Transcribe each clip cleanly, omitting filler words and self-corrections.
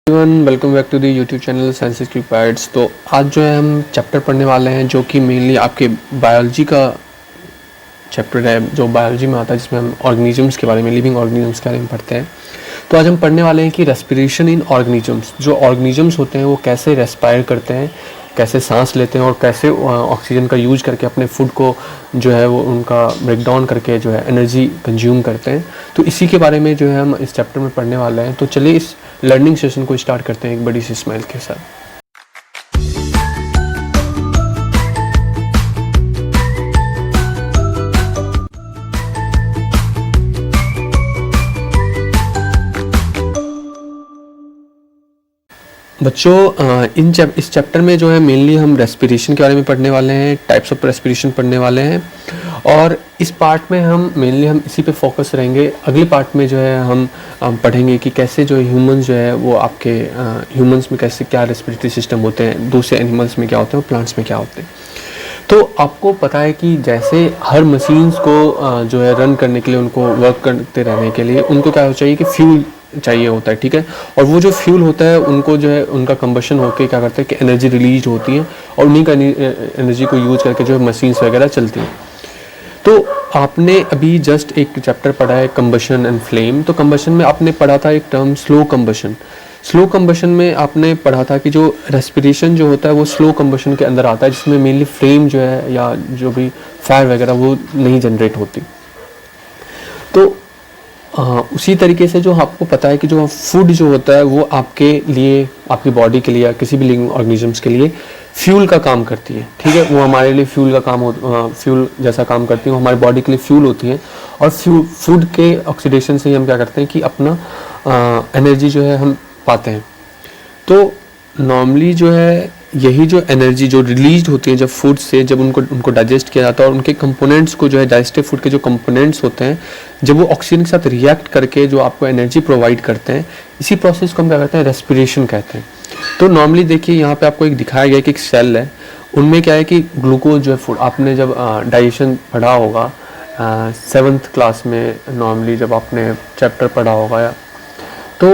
Everyone welcome back to the YouTube channel science experts. तो आज जो है हम चैप्टर पढ़ने वाले हैं जो कि मेनली आपके बायोलॉजी का चैप्टर है, जो बायोलॉजी में आता है, जिसमें हम ऑर्गेनिजम्स के बारे में, लिविंग ऑर्गेनिजम्स के बारे में पढ़ते हैं। तो आज हम पढ़ने वाले हैं कि रेस्पिरेशन इन ऑर्गेनिजम्स, जो ऑर्गेनिजम्स होते हैं वो कैसे रेस्पायर करते हैं, कैसे सांस लेते हैं और कैसे ऑक्सीजन का यूज करके अपने फूड को जो है वो उनका ब्रेकडाउन करके जो है एनर्जी कंज्यूम करते हैं। तो इसी के बारे में जो है हम इस चैप्टर में पढ़ने वाले हैं। तो चलिए इस लर्निंग सेशन को स्टार्ट करते हैं एक बड़ी सी स्माइल के साथ। बच्चों इस चैप्टर में जो है मेनली हम रेस्पिरेशन के बारे में पढ़ने वाले हैं, टाइप्स ऑफ रेस्पिरेशन पढ़ने वाले हैं और इस पार्ट में हम मेनली इसी पे फोकस रहेंगे। अगले पार्ट में जो है हम पढ़ेंगे कि कैसे जो ह्यूमंस जो है वो आपके ह्यूमंस में कैसे क्या रेस्पिरेटरी सिस्टम होते हैं, दूसरे एनिमल्स में क्या होते हैं और प्लांट्स में क्या होते हैं। तो आपको पता है कि जैसे हर मशीन्स को जो है रन करने के लिए, उनको वर्क करते रहने के लिए उनको क्या चाहिए कि फ्यूल चाहिए होता है, ठीक है। और वो जो फ्यूल होता है उनको जो है उनका कंबशन होकर क्या करता है कि एनर्जी रिलीज होती है और उन्हीं का एनर्जी को यूज करके जो है मशीन्स वगैरह चलती हैं। तो आपने अभी जस्ट एक चैप्टर पढ़ा है कंबशन एंड फ्लेम। तो कंबशन में आपने पढ़ा था एक term slow combustion. Slow combustion में आपने पढ़ा था कि जो रेस्पिरेशन जो होता है वो स्लो कंबशन के अंदर आता है, जिसमें मेनली फ्लेम जो है या जो भी फायर वगैरह वो नहीं जनरेट होती। तो उसी तरीके से जो आपको पता है कि जो फूड जो होता है वो आपके लिए, आपकी बॉडी के लिए या किसी भी लिविंग ऑर्गेनिजम्स के लिए फ्यूल का काम करती है, ठीक है। वो हमारे लिए फ्यूल का काम फ्यूल जैसा काम करती है, वो हमारी बॉडी के लिए फ्यूल होती है। और फूड के ऑक्सीडेशन से ही हम क्या करते हैं कि अपना एनर्जी जो है हम पाते हैं। तो नॉर्मली जो है यही जो एनर्जी जो रिलीज होती है जब फूड से, जब उनको डाइजेस्ट किया जाता है और उनके कंपोनेंट्स को जो है डाइजेस्टिव फूड के जो कंपोनेंट्स होते हैं जब वो ऑक्सीजन के साथ रिएक्ट करके जो आपको एनर्जी प्रोवाइड करते हैं, इसी प्रोसेस को हम क्या कहते हैं, रेस्पिरेशन कहते हैं। तो नॉर्मली देखिए यहाँ पे आपको एक दिखाया गया कि एक सेल है, उनमें क्या है कि ग्लूकोज जो है फूड, आपने जब डाइजेशन पढ़ा होगा 7th क्लास में, नॉर्मली जब आपने चैप्टर पढ़ा होगा तो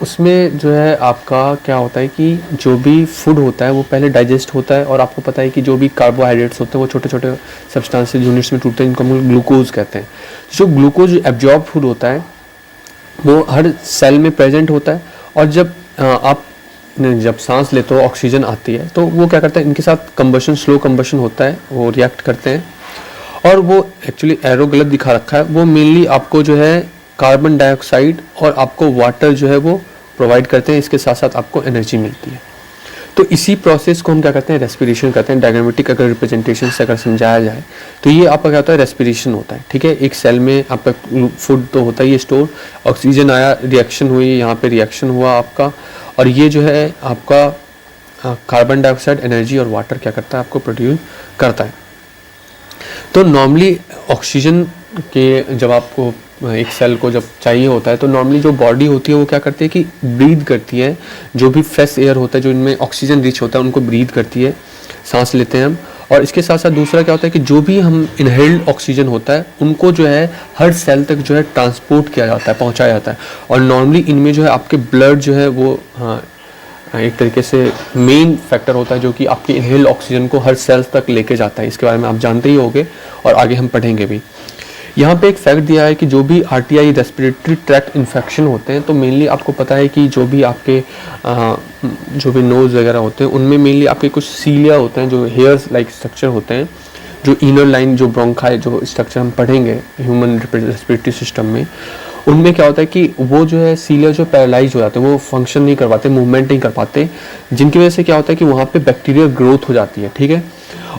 उसमें जो है आपका क्या होता है कि जो भी फूड होता है वो पहले डाइजेस्ट होता है और आपको पता है कि जो भी कार्बोहाइड्रेट्स होते हैं वो छोटे छोटे सब्सटेंशियल यूनिट्स में टूटते हैं, जिनको हम ग्लूकोज कहते हैं। जो ग्लूकोज एब्जॉर्ब फूड होता है वो हर सेल में प्रेजेंट होता है और जब आप जब सांस लेते हो ऑक्सीजन आती है तो वो क्या करता है, इनके साथ कंबशन, स्लो कंबशन होता है, वो रिएक्ट करते हैं। और वो एक्चुअली एरो गलत दिखा रखा है, वो मेनली आपको जो है कार्बन डाइऑक्साइड और आपको वाटर जो है वो प्रोवाइड करते हैं, इसके साथ साथ आपको एनर्जी मिलती है। तो इसी प्रोसेस को हम क्या कहते हैं, रेस्पिरेशन कहते हैं। डायग्रामेटिक अगर रिप्रेजेंटेशन से अगर समझाया जाए तो ये आपका क्या होता है, रेस्पिरेशन होता है, ठीक है। एक सेल में आपका फूड तो होता ही है स्टोर, ऑक्सीजन आया, रिएक्शन हुई, यहाँ पे रिएक्शन हुआ आपका, और ये जो है आपका कार्बन डाइऑक्साइड, एनर्जी और वाटर क्या करता है, आपको प्रोड्यूस करता है। तो नॉर्मली ऑक्सीजन के जब आपको एक सेल को जब चाहिए होता है तो नॉर्मली जो बॉडी होती है वो क्या करती है कि ब्रीथ करती है, जो भी फ्रेश एयर होता है जो इनमें ऑक्सीजन रिच होता है उनको ब्रीथ करती है, सांस लेते हैं हम। और इसके साथ साथ दूसरा क्या होता है कि जो भी हम इनहेल्ड ऑक्सीजन होता है उनको जो है हर सेल तक जो है ट्रांसपोर्ट किया जाता है, पहुँचाया जाता है। और नॉर्मली इनमें जो है आपके ब्लड जो है वो एक तरीके से मेन फैक्टर होता है जो कि आपके इनहेल्ड ऑक्सीजन को हर सेल तक लेके जाता है। इसके बारे में आप जानते ही होंगे और आगे हम पढ़ेंगे भी। यहाँ पे एक फैक्ट दिया है कि जो भी आरटीआई रेस्पिरेटरी ट्रैक्ट इन्फेक्शन होते हैं तो मेनली आपको पता है कि जो भी आपके जो भी नोज़ वगैरह होते हैं उनमें मेनली आपके कुछ सीलिया होते हैं, जो हेयर्स लाइक स्ट्रक्चर होते हैं, जो इनर लाइन, जो ब्रोंकाई, जो स्ट्रक्चर हम पढ़ेंगे ह्यूमन रेस्पिरेटरी सिस्टम में, उनमें क्या होता है कि वो जो है सीलिया जो पैरालाइज हो जाते हैं, वो फंक्शन नहीं कर पाते, मूवमेंट नहीं कर पाते, जिनकी वजह से क्या होता है कि वहाँ पे बैक्टीरियल ग्रोथ हो जाती है, ठीक है।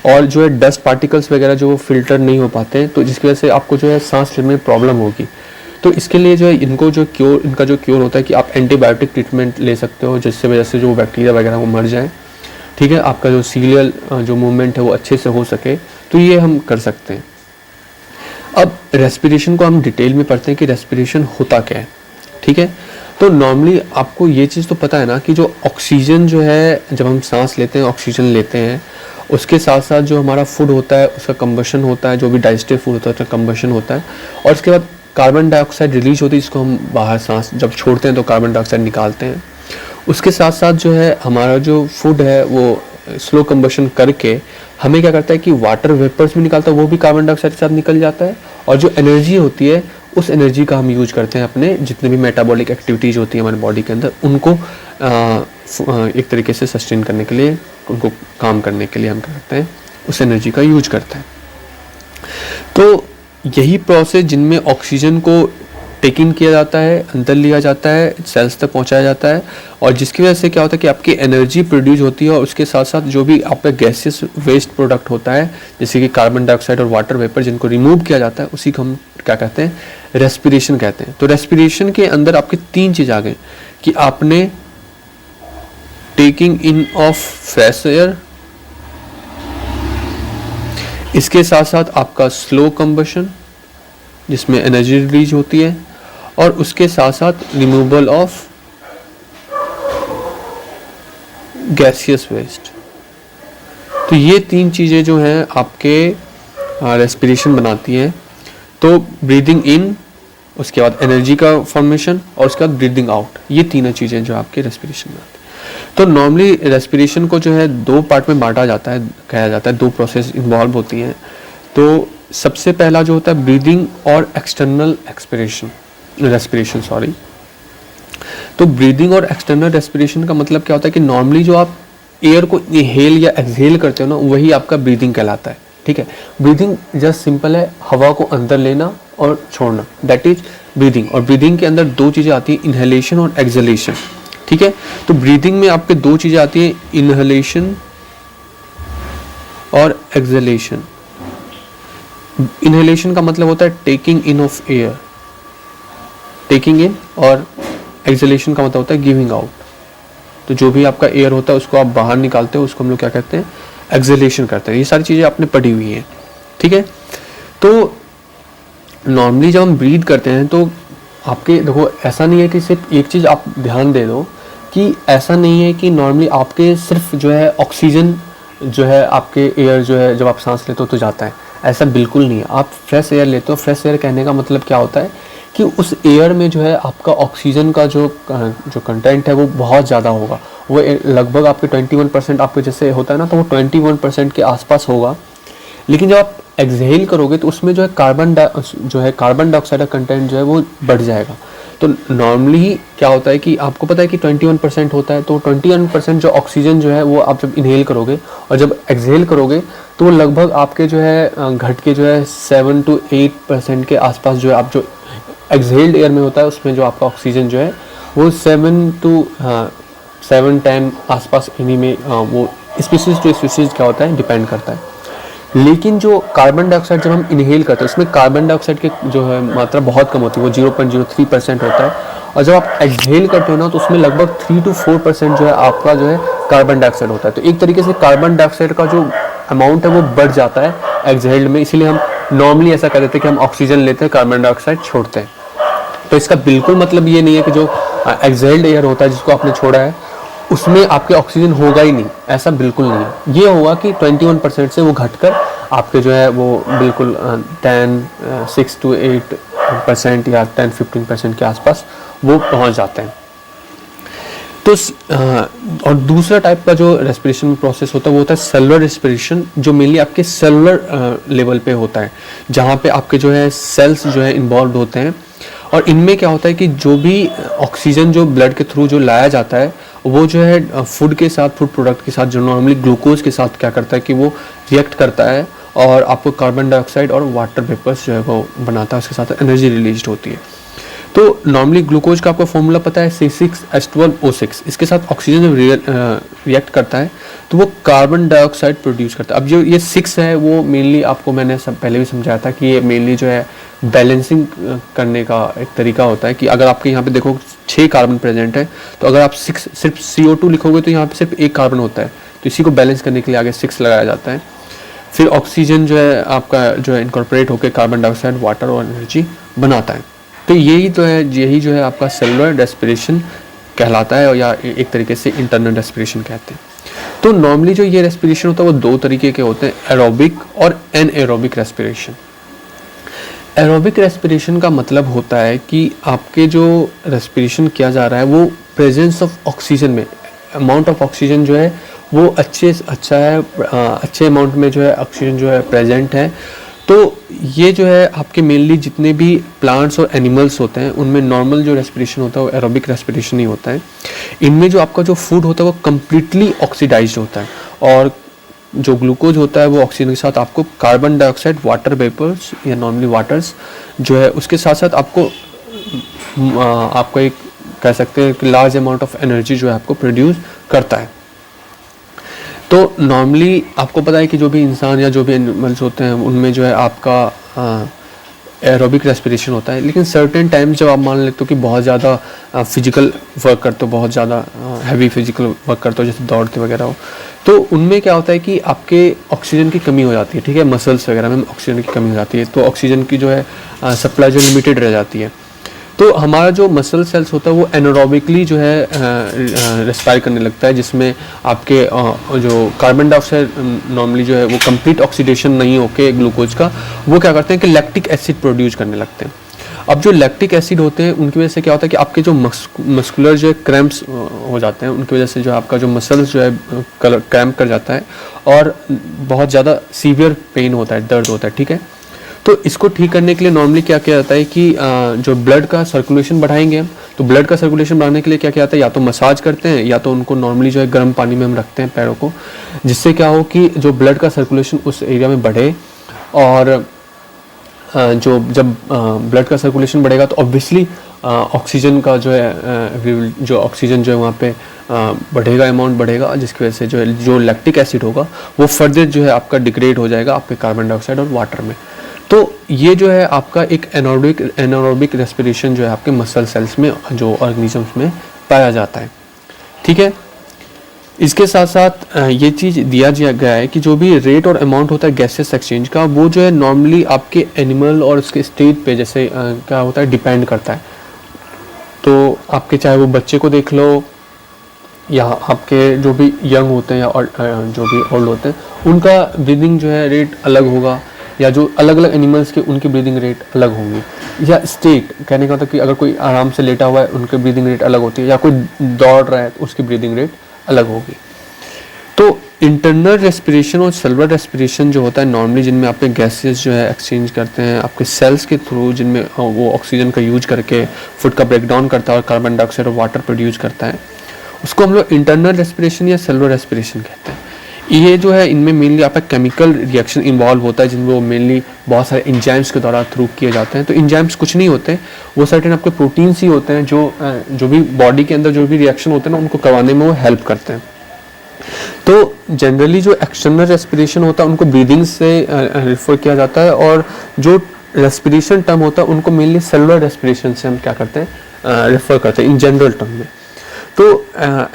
और जो है डस्ट पार्टिकल्स वगैरह जो फिल्टर नहीं हो पाते हैं, तो जिसकी वजह से आपको जो है सांस लेने में प्रॉब्लम होगी। तो इसके लिए जो है इनका जो क्योर होता है कि आप एंटीबायोटिक ट्रीटमेंट ले सकते हो, जिससे वजह से जो बैक्टीरिया वगैरह वो मर जाए, ठीक है। आपका जो सीलियल जो मूवमेंट है वो अच्छे से हो सके, तो ये हम कर सकते हैं। अब रेस्पिरेशन को हम डिटेल में पढ़ते हैं कि रेस्पिरेशन होता क्या है, ठीक है। तो नॉर्मली आपको ये चीज़ तो पता है ना कि जो ऑक्सीजन जो है जब हम सांस लेते हैं, ऑक्सीजन लेते हैं, उसके साथ साथ जो हमारा फूड होता है उसका कंबशन होता है, जो भी डाइजेस्टिव फूड होता है उसका कंबशन होता है, और उसके बाद कार्बन डाइऑक्साइड रिलीज होती है, जिसको हम बाहर सांस जब छोड़ते हैं तो कार्बन डाइऑक्साइड निकालते हैं। उसके साथ साथ जो है हमारा जो फूड है वो स्लो कंबशन करके हमें क्या करता है कि वाटर वेपर्स भी निकालता है, वो भी कार्बन डाइऑक्साइड के साथ निकल जाता है, और जो एनर्जी होती है उस एनर्जी का हम यूज करते हैं अपने जितने भी मेटाबॉलिक एक्टिविटीज़ होती है हमारे बॉडी के अंदर, उनको एक तरीके से सस्टेन करने के लिए, उनको काम करने के लिए हम क्या करते हैं, उस एनर्जी का यूज करते हैं। तो यही प्रोसेस जिनमें ऑक्सीजन को टेक इन किया जाता है, अंदर लिया जाता है, सेल्स तक पहुंचाया जाता है, और जिसकी वजह से क्या होता है कि आपकी एनर्जी प्रोड्यूस होती है, और उसके साथ साथ जो भी आपका गैसियस वेस्ट प्रोडक्ट होता है जैसे कि कार्बन डाइऑक्साइड और वाटर वेपर जिनको रिमूव किया जाता है, उसी को हम क्या कहते हैं, रेस्पिरेशन कहते हैं। तो रेस्पिरेशन के अंदर आपके 3 चीज़ आ गए कि आपने taking in of fresh air, इसके साथ साथ आपका स्लो कंबशन जिसमें एनर्जी रिलीज होती है, और उसके साथ साथ रिमूवल ऑफ गैसियस वेस्ट। तो ये 3 चीज़ें जो हैं आपके रेस्पिरेशन बनाती हैं। तो ब्रीदिंग इन, उसके बाद एनर्जी का फॉर्मेशन, और उसके बाद ब्रीदिंग आउट, ये तीनों चीज़ें जो आपके रेस्पिरेशन बनाती हैं। तो नॉर्मली रेस्पिरेशन को जो है 2 पार्ट में बांटा जाता है, कहा जाता है 2 प्रोसेस इन्वॉल्व होती हैं। तो सबसे पहला जो होता है ब्रीदिंग और एक्सटर्नल रेस्पिरेशन। तो ब्रीदिंग और एक्सटर्नल रेस्पिरेशन का मतलब क्या होता है कि नॉर्मली जो आप एयर को इनहेल या एक्सहेल करते हो ना, वही आपका ब्रीदिंग कहलाता है। ठीक है, ब्रीदिंग जस्ट सिंपल है, हवा को अंदर लेना और छोड़ना, दैट इज ब्रीदिंग। और ब्रीदिंग के अंदर 2 चीज़ें आती हैं, इनहेलेशन और एक्सहेलेशन। ठीक है, तो ब्रीदिंग में आपके 2 चीज़ें आती हैं, इनहेलेशन और एक्सहेलेशन। इनहेलेशन का मतलब होता है taking in of air, taking in, और एक्सहेलेशन का मतलब होता है गिविंग आउट। तो जो भी आपका एयर होता है उसको आप बाहर निकालते हो, उसको हम लोग क्या कहते हैं, एक्सहेलेशन करते हैं। ये सारी चीज़ें आपने पढ़ी हुई हैं। ठीक है, तो नॉर्मली जब हम ब्रीथ करते हैं तो आपके देखो ऐसा नहीं है कि सिर्फ एक चीज़ आप ध्यान दे दो कि ऐसा नहीं है कि नॉर्मली आपके सिर्फ जो है ऑक्सीजन जो है आपके एयर जो है जब आप सांस लेते हो तो जाता है, ऐसा बिल्कुल नहीं है। आप फ्रेश एयर लेते हो, फ्रेश एयर कहने का मतलब क्या होता है कि उस एयर में जो है आपका ऑक्सीजन का जो कंटेंट है वो बहुत ज़्यादा होगा, वो लगभग आपके 21% आपके जैसे होता है ना, तो वो 21% के आसपास होगा। लेकिन जब आप एक्सहेल करोगे तो उसमें जो है कार्बन डाइऑक्साइड का कंटेंट जो है वो बढ़ जाएगा। तो नॉर्मली क्या होता है कि आपको पता है कि 21% होता है, तो 21% जो ऑक्सीजन जो है वो आप जब इनहेल करोगे और जब एक्सहेल करोगे तो वो लगभग आपके जो है घट के जो है 7 to 8% के आसपास जो है आप जो एक्सहेल्ड एयर में होता है उसमें जो आपका ऑक्सीजन जो है वो 7-10 आसपास इन्हीं में वो स्पीसीज टू स्पीसीज क्या होता है डिपेंड करता है। लेकिन जो कार्बन डाइऑक्साइड जब हम इनहेल करते हैं उसमें कार्बन डाइऑक्साइड की जो है मात्रा बहुत कम होती है, वो 0.03% होता है, और जब आप एक्सहेल करते हो ना तो उसमें लगभग 3 to 4% जो है आपका जो है कार्बन डाइऑक्साइड होता है। तो एक तरीके से कार्बन डाइऑक्साइड का जो अमाउंट है वो बढ़ जाता है एक्सहेल्ड में, इसीलिए हम नॉर्मली ऐसा कर देते हैं कि हम ऑक्सीजन लेते हैं, कार्बन डाइऑक्साइड छोड़ते हैं। तो इसका बिल्कुल मतलब ये नहीं है कि जो एक्सहेल्ड एयर होता है जिसको आपने छोड़ा है उसमें आपके ऑक्सीजन होगा ही नहीं, ऐसा बिल्कुल नहीं है। ये होगा कि 21% से वो घटकर आपके जो है वो बिल्कुल 6 to 8% या 10-15% के आसपास वो पहुंच जाते हैं। तो और दूसरा टाइप का जो रेस्पिरेशन प्रोसेस होता है वो होता है सेलुलर रेस्पिरेशन, जो मेनली आपके सेलुलर लेवल पे होता है, जहाँ पे आपके जो है सेल्स जो है इन्वॉल्व होते हैं। और इनमें क्या होता है कि जो भी ऑक्सीजन जो ब्लड के थ्रू जो लाया जाता है वो जो है फूड के साथ, फूड प्रोडक्ट के साथ जो नॉर्मली ग्लूकोज के साथ क्या करता है कि वो रिएक्ट करता है और आपको कार्बन डाइऑक्साइड और वाटर वेपर्स जो है वो बनाता है, उसके साथ एनर्जी रिलीज होती है। तो नॉर्मली ग्लूकोज का आपको फॉर्मूला पता है C6H12O6, इसके साथ ऑक्सीजन जब रिएक्ट करता है तो वो कार्बन डाइऑक्साइड प्रोड्यूस करता है। अब जो ये 6 है वो मेनली आपको मैंने पहले भी समझाया था कि ये मेनली जो है बैलेंसिंग करने का एक तरीका होता है कि अगर आपके यहाँ पे देखो 6 कार्बन प्रेजेंट है तो अगर आप 6 सिर्फ CO2 लिखोगे तो यहाँ पे सिर्फ 1 कार्बन होता है, तो इसी को बैलेंस करने के लिए आगे 6 लगाया जाता है। फिर ऑक्सीजन जो है आपका जो है इनकॉर्पोरेट होकर कार्बन डाइऑक्साइड, वाटर और एनर्जी बनाता है। तो यही जो है आपका सेलुलर रेस्पिरेशन कहलाता है, या एक तरीके से इंटरनल रेस्पिरेशन कहते हैं। तो नॉर्मली जो ये रेस्पिरेशन होता है वो 2 तरीके के होते हैं, एरोबिक और एनएरोबिक रेस्पिरेशन। एरोबिक रेस्पिरेशन का मतलब होता है कि आपके जो रेस्पिरेशन किया जा रहा है वो प्रेजेंस ऑफ ऑक्सीजन में, अमाउंट ऑफ ऑक्सीजन जो है वो अच्छा है, अच्छे अमाउंट में जो है ऑक्सीजन जो है प्रेजेंट है। तो ये जो है आपके मेनली जितने भी प्लांट्स और एनिमल्स होते हैं उनमें नॉर्मल जो रेस्पिरेशन होता है वो एरोबिक रेस्पिरेशन ही होता है। इनमें जो आपका जो फूड होता है वो कम्प्लीटली ऑक्सीडाइज्ड होता है, और जो ग्लूकोज होता है वो ऑक्सीजन के साथ आपको कार्बन डाइऑक्साइड, वाटर वेपर्स या नॉर्मली वाटर्स जो है उसके साथ साथ आपको एक कह सकते हैं कि लार्ज अमाउंट ऑफ एनर्जी जो है आपको प्रोड्यूस करता है। तो नॉर्मली आपको पता है कि जो भी इंसान या जो भी एनिमल्स होते हैं उनमें जो है आपका एरोबिक रेस्पिरेशन होता है, लेकिन सर्टेन टाइम्स जब आप मान लेते हो कि बहुत ज़्यादा फिजिकल वर्क करते हो, बहुत ज़्यादा हैवी फिजिकल वर्क करते हो, जैसे दौड़ते वगैरह हो, तो उनमें क्या होता है कि आपके ऑक्सीजन की कमी हो जाती है, ठीक है, मसल्स वगैरह में ऑक्सीजन की कमी हो जाती है, तो ऑक्सीजन की जो है सप्लाई जो लिमिटेड रह जाती है। तो हमारा जो मसल सेल्स होता है वो एनारोबिकली जो है रेस्पायर करने लगता है, जिसमें आपके जो कार्बन डाइऑक्साइड नॉर्मली जो है वो कंप्लीट ऑक्सीडेशन नहीं होके ग्लूकोज का, वो क्या करते हैं कि लैक्टिक एसिड प्रोड्यूस करने लगते हैं। अब जो लैक्टिक एसिड होते हैं उनकी वजह से क्या होता है कि आपके जो मस्कुलर जो है क्रैम्प्स हो जाते हैं, उनकी वजह से जो आपका जो मसल्स जो है क्रैम्प कर जाता है और बहुत ज़्यादा सीवियर पेन होता है, दर्द होता है, ठीक है। तो इसको ठीक करने के लिए नॉर्मली क्या किया जाता है कि जो ब्लड का सर्कुलेशन बढ़ाएंगे हम, तो ब्लड का सर्कुलेशन बढ़ाने के लिए क्या किया जाता है, या तो मसाज करते हैं या तो उनको नॉर्मली जो है गर्म पानी में हम रखते हैं पैरों को, जिससे क्या हो कि जो ब्लड का सर्कुलेशन उस एरिया में बढ़े। और जब ब्लड का सर्कुलेशन बढ़ेगा तो ऑब्वियसली ऑक्सीजन का जो है जो ऑक्सीजन जो है वहाँ पे बढ़ेगा, अमाउंट बढ़ेगा, जिसकी वजह से जो है जो लैक्टिक एसिड होगा वो फर्दर जो है आपका डिग्रेड हो जाएगा आपके कार्बन डाइऑक्साइड और वाटर में। तो ये जो है आपका एक एनारोबिक रेस्पिरेशन जो है आपके मसल सेल्स में, जो ऑर्गेनिजम्स में पाया जाता है, ठीक है। इसके साथ साथ ये चीज़ दिया गया है कि जो भी रेट और अमाउंट होता है गैसेस एक्सचेंज का, वो जो है नॉर्मली आपके एनिमल और उसके स्टेट पे जैसे क्या होता है डिपेंड करता है। तो आपके चाहे वो बच्चे को देख लो या आपके जो भी यंग होते हैं या जो भी ओल्ड होते हैं, उनका ब्रीदिंग जो है रेट अलग होगा, या जो अलग अलग एनिमल्स के उनकी ब्रीदिंग रेट अलग होंगी, या स्टेट कहने का मतलब कि अगर कोई आराम से लेटा हुआ है उनकी ब्रीदिंग रेट अलग होती है, या कोई दौड़ रहा है तो उसकी ब्रीदिंग रेट अलग होगी। तो इंटरनल रेस्पिरेशन और सेलुलर रेस्पिरेशन जो होता है नॉर्मली, जिनमें आपके गैसेस जो है एक्सचेंज करते हैं आपके सेल्स के थ्रू, जिनमें वो ऑक्सीजन का यूज करके फूड का ब्रेकडाउन करता है और कार्बन डाइऑक्साइड और वाटर प्रोड्यूस करता है, उसको हम लोग इंटरनल रेस्पिरेशन या सेलुलर रेस्पिरेशन कहते हैं। ये जो है इनमें मेनली आपका केमिकल रिएक्शन इन्वॉल्व होता है, जिनमें वो मेनली बहुत सारे इंजाइम्स के द्वारा थ्रू किए जाते हैं। तो इंजाइम्स कुछ नहीं होते, वो सर्टेन आपके प्रोटीन्स ही होते हैं जो भी बॉडी के अंदर जो भी रिएक्शन होते हैं ना उनको करवाने में वो हेल्प करते हैं। तो जनरली जो एक्सटर्नल रेस्पिरेशन होता है उनको ब्रीदिंग से रेफर किया जाता है, और जो रेस्पिरेशन टर्म होता है उनको मेनली सेलुलर रेस्पिरेशन से हम क्या करते हैं रेफर करते हैं इन जनरल टर्म में। तो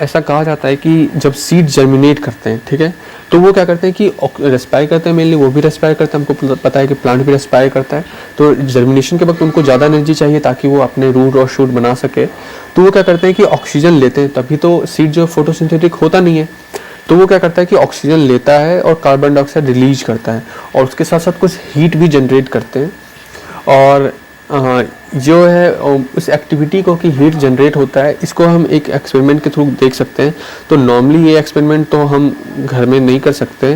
ऐसा कहा जाता है कि जब सीड जर्मिनेट करते हैं, ठीक है, तो वो क्या करते हैं कि रेस्पायर करते हैं, मेनली वो भी रेस्पायर करते हैं, हमको पता है कि प्लांट भी रेस्पायर करता है। तो जर्मिनेशन के वक्त उनको ज़्यादा एनर्जी चाहिए ताकि वो अपने रूट और शूट बना सके, तो वो क्या करते हैं कि ऑक्सीजन लेते हैं, तभी तो सीड जो फोटोसिंथेटिक होता नहीं है, तो वो क्या करता है कि ऑक्सीजन लेता है और कार्बन डाइऑक्साइड रिलीज करता है, और उसके साथ साथ कुछ हीट भी जनरेट करते हैं। और जो है उस एक्टिविटी को कि हीट जनरेट होता है, इसको हम एक एक्सपेरिमेंट के थ्रू देख सकते हैं। तो नॉर्मली ये एक्सपेरिमेंट तो हम घर में नहीं कर सकते,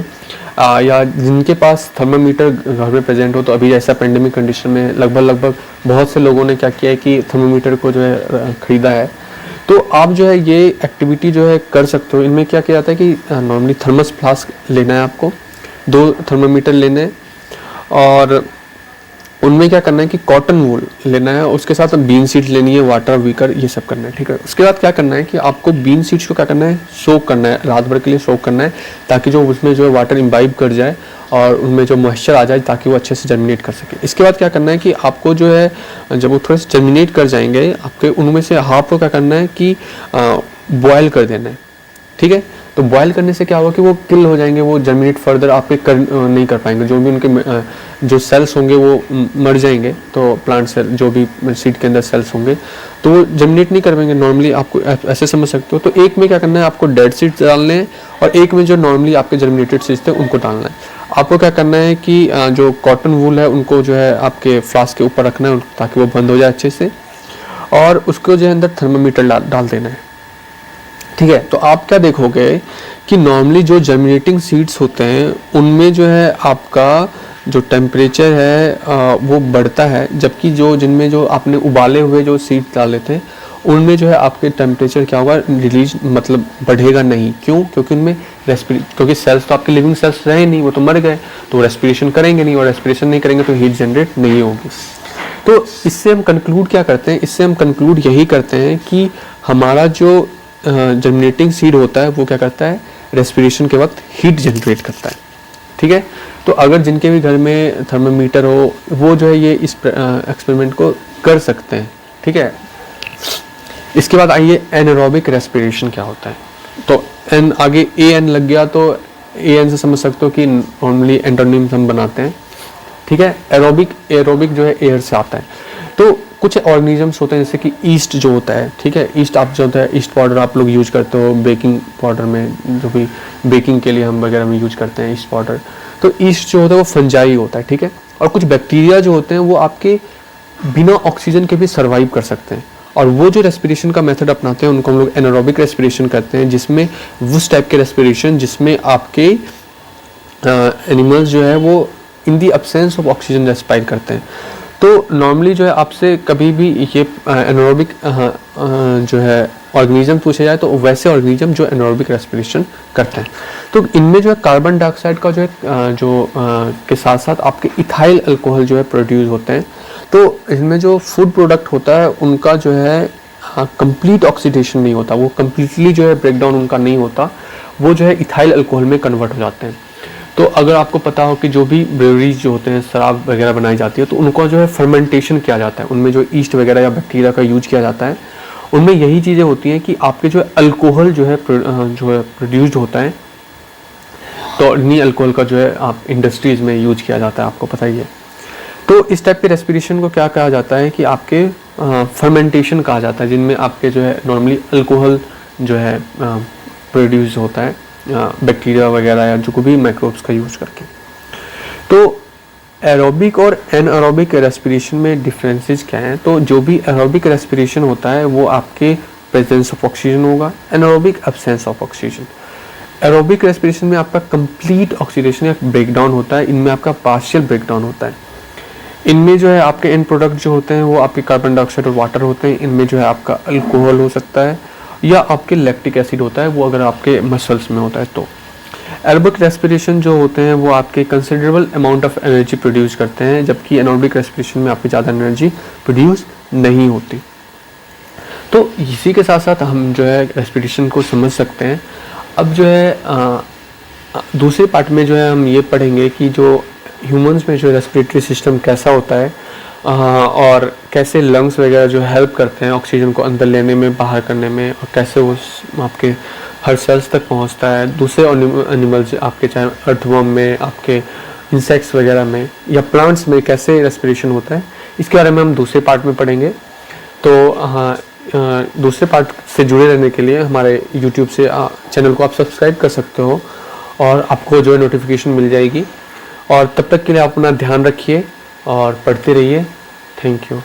या जिनके पास थर्मामीटर घर में प्रेजेंट हो, तो अभी ऐसा पेंडेमिक कंडीशन में लगभग बहुत से लोगों ने क्या किया है कि थर्मामीटर को जो है खरीदा है। तो आप जो है ये एक्टिविटी जो है कर सकते हो। इनमें क्या किया जाता है कि नॉर्मली थर्मस फ्लास्क लेना है आपको, 2 थर्मामीटर लेने हैं, और उनमें क्या करना है कि कॉटन वूल लेना है, उसके साथ बीन सीड्स लेनी है, वाटर वीकर, ये सब करना है, ठीक है। उसके बाद क्या करना है कि आपको बीन सीड्स को क्या करना है, सोक करना है, रात भर के लिए सोक करना है, ताकि जो उसमें जो है वाटर इम्बाइब कर जाए और उनमें जो मॉइस्चर आ जाए ताकि वो अच्छे से जर्मिनेट कर सके। इसके बाद क्या करना है कि आपको जो है जब वो थोड़े से जर्मिनेट कर जाएंगे आपके, उनमें से हाफ को क्या करना है कि बॉयल कर देना है, ठीक है। तो बॉयल करने से क्या होगा कि वो किल हो जाएंगे, वो जर्मिनेट फर्दर आपके नहीं कर पाएंगे, जो भी उनके जो सेल्स होंगे वो मर जाएंगे। तो प्लांट सेल जो भी सीड के अंदर सेल्स होंगे तो वो जर्मिनेट नहीं कर पाएंगे, नॉर्मली आपको ऐसे समझ सकते हो। तो एक में क्या करना है, आपको डेड सीड्स डालने हैं, और एक में जो नॉर्मली आपके जर्मिनेटेड सीड्स थे उनको डालना है। आपको क्या करना है कि जो कॉटन वूल है उनको जो है आपके फ्लास्क के ऊपर रखना है ताकि वो बंद हो जाए अच्छे से, और उसको जो है अंदर थर्मामीटर डाल देना है। ठीक है, तो आप क्या देखोगे कि नॉर्मली जो जर्मिनेटिंग सीड्स होते हैं उनमें जो है आपका जो टेम्परेचर है वो बढ़ता है, जबकि जो जिनमें जो आपने उबाले हुए जो सीड्स डाले थे उनमें जो है आपके टेम्परेचर क्या होगा, रिलीज मतलब बढ़ेगा नहीं। क्यों? क्योंकि उनमें क्योंकि सेल्स तो आपके लिविंग सेल्स रहे नहीं, वो तो मर गए, तो रेस्पिरेशन करेंगे नहीं, और रेस्पिरेशन नहीं करेंगे तो हीट जनरेट नहीं होगी। तो इससे हम कंक्लूड क्या करते हैं, इससे हम कंक्लूड यही करते हैं कि हमारा जो जर्मिनेटिंग सीड होता है वो क्या करता है, रेस्पिरेशन के वक्त हीट जनरेट करता है। ठीक है, तो अगर जिनके भी घर में थर्मामीटर हो वो जो है ये इस एक्सपेरिमेंट को कर सकते हैं। ठीक है, इसके बाद आइए एनारोबिक रेस्पिरेशन क्या होता है। तो एन आगे ए एन लग गया तो ए एन से समझ सकते हो कि नॉर्मली एंटोनिम्स हम बनाते हैं। ठीक है, एरोबिक जो है एयर से आता है। तो कुछ ऑर्गेनिजम्स होते हैं जैसे कि ईस्ट जो होता है, ठीक है, ईस्ट आप जो होता है ईस्ट पाउडर आप लोग यूज करते हो बेकिंग पाउडर में, जो भी बेकिंग के लिए हम वगैरह में यूज करते हैं ईस्ट पाउडर। तो ईस्ट जो होता है वो फंजाई होता है। ठीक है, और कुछ बैक्टीरिया जो होते हैं वो आपके बिना ऑक्सीजन के भी सर्वाइव कर सकते हैं, और वो जो रेस्पिरेशन का मेथड अपनाते हैं उनको हम लोग एनारोबिक रेस्पिरेशन करते हैं, जिसमें उस टाइप के रेस्पिरेशन जिसमें आपके एनिमल्स जो है वो in the absence of oxygen respire करते हैं। तो नॉर्मली जो है आपसे कभी भी ये एनारोबिक जो है ऑर्गेनिज्म पूछा जाए तो वैसे ऑर्गेनिज्म जो एनारोबिक रेस्पिरेशन करते हैं। तो इनमें जो है कार्बन डाइऑक्साइड का जो है के साथ साथ आपके इथाइल अल्कोहल जो है प्रोड्यूस होते हैं। तो इसमें जो फूड प्रोडक्ट होता है उनका जो है कंप्लीट ऑक्सीडेशन नहीं होता, वो कम्प्लीटली जो है ब्रेकडाउन उनका नहीं होता, वो जो है इथाइल अल्कोहल में कन्वर्ट हो जाते हैं। तो अगर आपको पता हो कि जो भी ब्रेवरीज जो होते हैं शराब वगैरह बनाई जाती है तो उनको जो है फर्मेंटेशन किया जाता है, उनमें जो ईस्ट वगैरह या बैक्टीरिया का यूज किया जाता है, उनमें यही चीज़ें होती हैं कि आपके जो है अल्कोहल जो है प्रोड्यूस्ड होता है। तो इन्हीं अल्कोहल का जो है आप इंडस्ट्रीज़ में यूज किया जाता है, आपको पता ही है। तो इस टाइप के रेस्पिरेशन को क्या कहा जाता है कि आपके फर्मेंटेशन कहा जाता है, जिनमें आपके जो है नॉर्मली अल्कोहल जो है प्रोड्यूस होता है बैक्टीरिया वगैरह या जो भी माइक्रोब्स का यूज करके। तो एरोबिक और एनएरोबिक रेस्पिरेशन में डिफरेंसेस क्या हैं? तो जो भी एरोबिक रेस्पिरेशन होता है वो आपके प्रेजेंस ऑफ ऑक्सीजन होगा, anaerobic absence of oxygen. Aerobic respiration में आपका कंप्लीट ऑक्सीडेशन या ब्रेकडाउन होता है, इनमें आपका पार्शियल ब्रेकडाउन होता है। इनमें जो है आपके एंड प्रोडक्ट जो होते हैं वो आपके कार्बन डाइऑक्साइड और वाटर होते हैं। इनमें जो है आपका अल्कोहल हो सकता है या आपके लैक्टिक एसिड होता है, वो अगर आपके मसल्स में होता है तो। एरोबिक रेस्पिरेशन जो होते हैं वो आपके considerable amount of energy produce करते हैं, जबकि एनारोबिक रेस्पिरेशन में आपकी ज़्यादा एनर्जी प्रोड्यूस नहीं होती। तो इसी के साथ साथ हम जो है रेस्पिरेशन को समझ सकते हैं। अब जो है दूसरे पार्ट में जो है हम ये पढ़ेंगे कि जो ह्यूमंस में जो रेस्पिरेटरी सिस्टम कैसा होता है और कैसे लंग्स वगैरह जो हेल्प करते हैं ऑक्सीजन को अंदर लेने में, बाहर करने में, और कैसे वो आपके हर सेल्स तक पहुंचता है। दूसरे एनिमल्स आपके चाहे अर्थवर्म में, आपके इंसेक्ट्स वगैरह में या प्लांट्स में कैसे रेस्पिरेशन होता है, इसके बारे में हम दूसरे पार्ट में पढ़ेंगे। तो दूसरे पार्ट से जुड़े रहने के लिए हमारे YouTube से चैनल को आप सब्सक्राइब कर सकते हो और आपको जो है नोटिफिकेशन मिल जाएगी। और तब तक के लिए आप अपना ध्यान रखिए और पढ़ते रहिए। Thank you.